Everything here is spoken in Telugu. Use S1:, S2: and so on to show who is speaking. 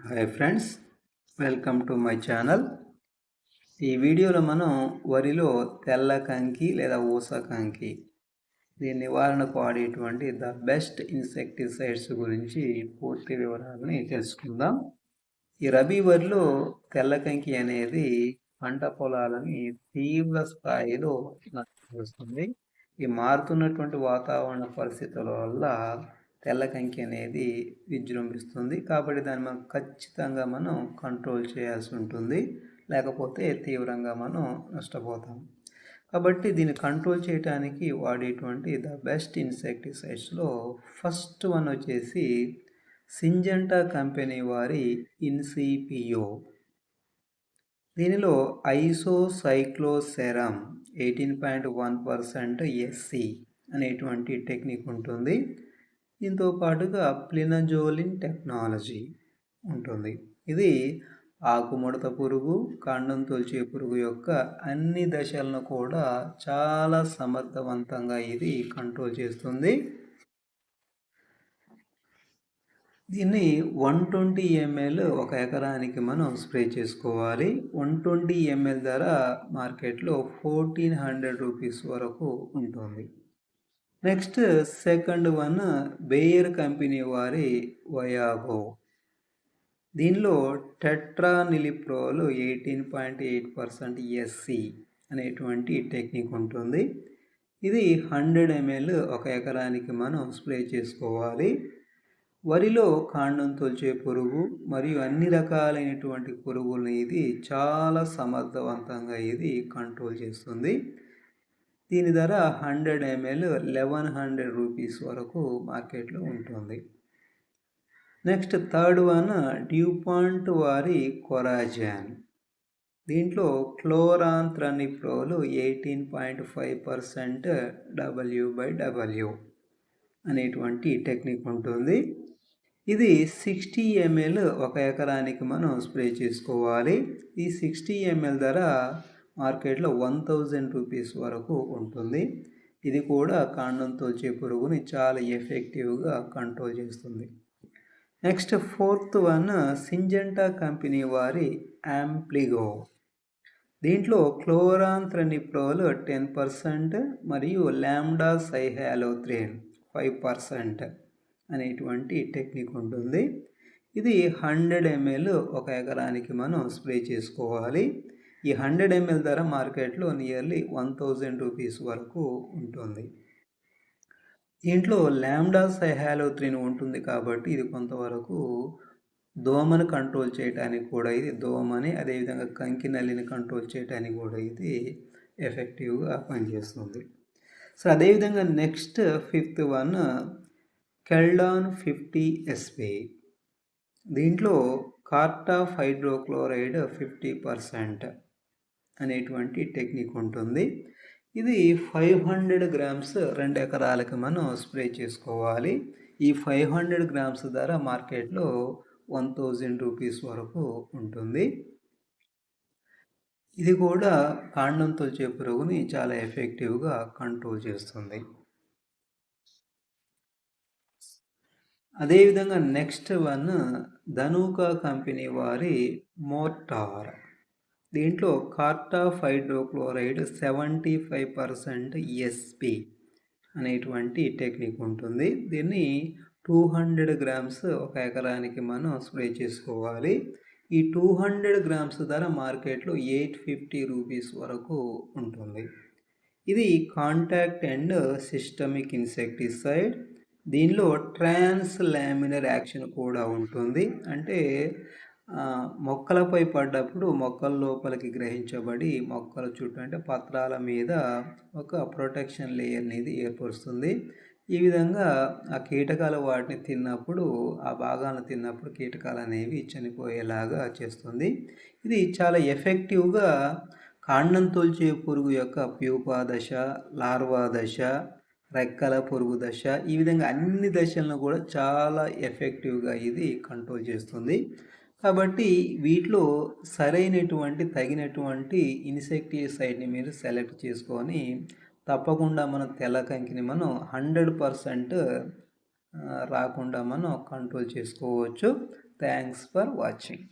S1: Hi friends, welcome to my channel. ఈ వీడియోలో మనం వరిలో తెల్ల కంకి లేదా ఊస కంకి దీని నివారణకు వాడేటువంటి ద బెస్ట్ ఇన్సెక్టిసైడ్స్ గురించి పూర్తి వివరాలని తెలుసుకుందాం. ఈ రబీ వరిలో తెల్ల కంకి అనేది పంట పొలాలని తీవ్ర స్థాయిలో నష్టపరుస్తుంది. ఈ మారుతున్నటువంటి వాతావరణ పరిస్థితుల వల్ల తెల్ల కంకి అనేది విజృంభిస్తుంది. కాబట్టి దాన్ని మనం ఖచ్చితంగా కంట్రోల్ చేయాల్సి ఉంటుంది, లేకపోతే తీవ్రంగా మనం నష్టపోతాం. కాబట్టి దీన్ని కంట్రోల్ చేయడానికి వాడేటువంటి ద బెస్ట్ ఇన్సెక్టిసైడ్స్లో ఫస్ట్ వన్ వచ్చేసి సింజెంటా కంపెనీ వారి ఇన్సిపియో. దీనిలో ఐసోసైక్లోసెరమ్ 18.1% ఎస్సి అనేటువంటి టెక్నిక్ ఉంటుంది. దీంతో పాటుగా ప్లినజోలిన్ టెక్నాలజీ ఉంటుంది. ఇది ఆకుముడత పురుగు, కాండం తొలిచే పురుగు యొక్క అన్ని దశలను కూడా చాలా సమర్థవంతంగా ఇది కంట్రోల్ చేస్తుంది. దీన్ని 120 ml ఒక ఎకరానికి మనం స్ప్రే చేసుకోవాలి. 120 ml ధర మార్కెట్లో 1400 రూపీస్ వరకు ఉంటుంది. Next second one Bayer company వారి వయాగో. దీనిలో టెట్రానిలిప్రోల్ 18.8% ఎస్సి అనేటువంటి టెక్నిక్ ఉంటుంది. ఇది 100 ml ఒక ఎకరానికి మనం స్ప్రే చేసుకోవాలి. వరిలో కాండం తొలిచే పురుగు మరియు అన్ని రకాలైనటువంటి పురుగులను ఇది చాలా సమర్థవంతంగా ఇది కంట్రోల్ చేస్తుంది. దీని ధర 100 ml 1100 రూపీస్ వరకు మార్కెట్లో ఉంటుంది. నెక్స్ట్ థర్డ్ వన్ డ్యూపాంట్ వారి కొరాజాన్. దీంట్లో క్లోరాంత్రనిప్రోల్ 18.5% W/W అనేటువంటి టెక్నిక్ ఉంటుంది. ఇది 60 ml ఒక ఎకరానికి మనం స్ప్రే చేసుకోవాలి. ఈ 60 ml ధర మార్కెట్లో 1000 రూపీస్ వరకు ఉంటుంది. ఇది కూడా కాండం తొలిచే పురుగుని చాలా ఎఫెక్టివ్గా కంట్రోల్ చేస్తుంది. Next fourth one Syngenta company వారి యాంప్లిగో. దీంట్లో క్లోరాంత్రనిప్రోల్ 10% మరియు లాంబ్డా సైహాలోథ్రిన్ 5% అనేటువంటి టెక్నిక్ ఉంటుంది. ఇది 100 ml ఒక ఎకరానికి మనం స్ప్రే చేసుకోవాలి. ఈ 100 ml ధర మార్కెట్లో నియర్లీ 1000 రూపీస్ వరకు ఉంటుంది. దీంట్లో లాంబ్డా సైహాలోథ్రిన్ ఉంటుంది కాబట్టి ఇది కొంతవరకు దోమను కంట్రోల్ చేయడానికి కూడా ఇది దోమని, అదేవిధంగా కంకి నల్లిని కంట్రోల్ చేయడానికి కూడా ఇది ఎఫెక్టివ్గా పనిచేస్తుంది. సో అదేవిధంగా next fifth one Caldan 50 SP. దీంట్లో కార్టాఫ్ హైడ్రోక్లోరైడ్ 50% అనేటువంటి టెక్నిక్ ఉంటుంది. ఇది 500 గ్రామ్స్ 2 ఎకరాలకు మనం స్ప్రే చేసుకోవాలి. ఈ 500 గ్రామ్స్ ధర మార్కెట్లో 1000 రూపీస్ వరకు ఉంటుంది. ఇది కూడా కాండం తొలిచే పురుగుని చాలా ఎఫెక్టివ్గా కంట్రోల్ చేస్తుంది. అదేవిధంగా నెక్స్ట్ వన్ ధనుకా కంపెనీ వారి మోర్టార్. దీంట్లో కార్టాఫ్ హైడ్రోక్లోరైడ్ 75% ఎస్పి అనేటువంటి టెక్నిక్ ఉంటుంది. దీన్ని 200 గ్రామ్స్ ఒక ఎకరానికి మనం స్ప్రే చేసుకోవాలి. ఈ 200 గ్రామ్స్ ధర మార్కెట్లో 850 రూపీస్ వరకు ఉంటుంది. ఇది కాంటాక్ట్ అండ్ సిస్టమిక్ ఇన్సెక్టిసైడ్. దీనిలో ట్రాన్స్ లామినర్ యాక్షన్ కూడా ఉంటుంది. అంటే మొక్కలపై పడ్డప్పుడు మొక్కల లోపలికి గ్రహించబడి మొక్కల చుట్టూ అంటే పత్రాల మీద ఒక ప్రొటెక్షన్ లేయర్ అనేది ఏర్పరుస్తుంది. ఈ విధంగా ఆ కీటకాలు వాటిని తిన్నప్పుడు, ఆ భాగాలను తిన్నప్పుడు కీటకాలు అనేవి చనిపోయేలాగా చేస్తుంది. ఇది చాలా ఎఫెక్టివ్గా కాండం తొలిచే పురుగు యొక్క ప్యూపా దశ, లార్వా దశ, రెక్కల పురుగు దశ, ఈ విధంగా అన్ని దశలను కూడా చాలా ఎఫెక్టివ్గా ఇది కంట్రోల్ చేస్తుంది. కాబట్టి వీటిలో సరైనటువంటి తగినటువంటి ఇన్సెక్టిసైడ్ని మీరు సెలెక్ట్ చేసుకొని తప్పకుండా మన తెల్ల కంకిని మనం 100% రాకుండా మనం కంట్రోల్ చేసుకోవచ్చు. Thanks for watching.